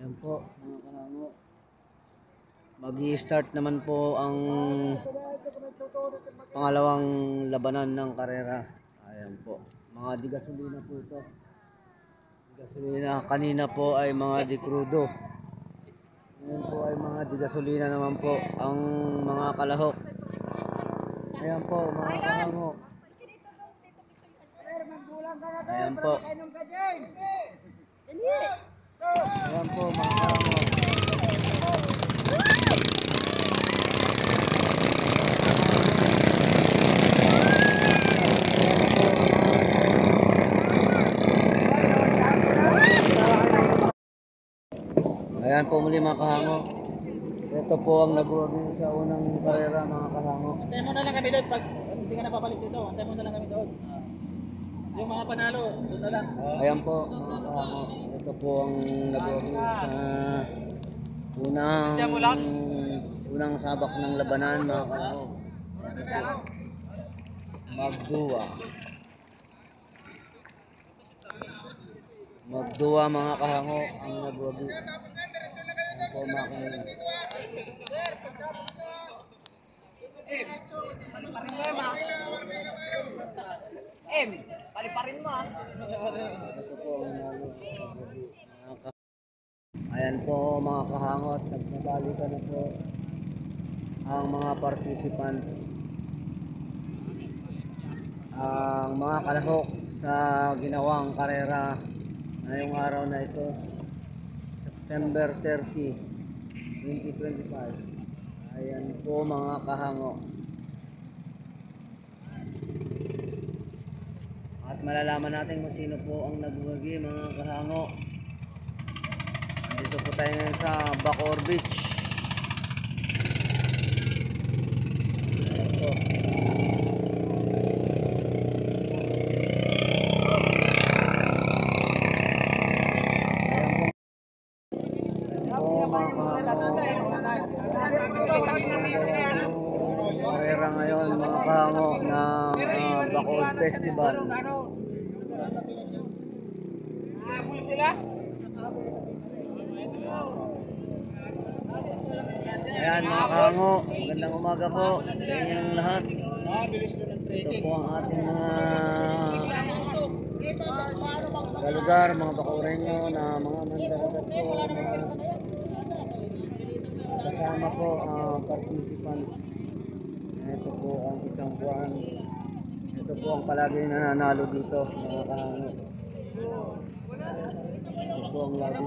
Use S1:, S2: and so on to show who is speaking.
S1: Ayan po, mga kahango. Mag-i-start naman po ang pangalawang labanan ng karera. Ayan po. Mga di gasolina po ito. Di gasolina. Kanina po ay mga di crudo. Ngayon po ay mga di gasolina naman po ang mga kalahok. Ayan po, mga kahango. Ayan po. Ayan po, mga kahango. Ayan po muli, mga kahango. Ito po ang nagwagi sa unang karera, mga kahango.
S2: Antay mo na lang kami doon pag hindi ka na papalik dito. Antay mo na lang kami doon. Yung mga panalo, doon na lang.
S1: Ayan po, mga kahango. Ito po ang nagwagi sa unang sabak ng labanan, mga kahango. Magduwa, mga kahango, ang nagwagi. Ayan po, mga kahango.
S2: Paliparin mo ah.
S1: Ito po ang nagwagi. Ayan po, mga kahango, at nagbabalikan na po ang mga participant, ang mga kalahok sa ginawang karera ngayong araw na ito, September 30, 2025. Ayan po, mga kahango. At malalaman natin kung sino po ang nagwagi, mga kahango. Dito po tayo ngayon sa Bacoor Beach. Ayan po. Karera ngayon, mga kahango, ng Bacoor Festival. Ayan, mga kahango, magandang umaga po sa inyong lahat. Ito po ang ating mga kalugar, mga Bacooreño na mga mandaragat po, kasama po ang participant. Ito po ang isang buwan. Ito po ang palagi nananalo dito, mga kahango. Ito po ang lagi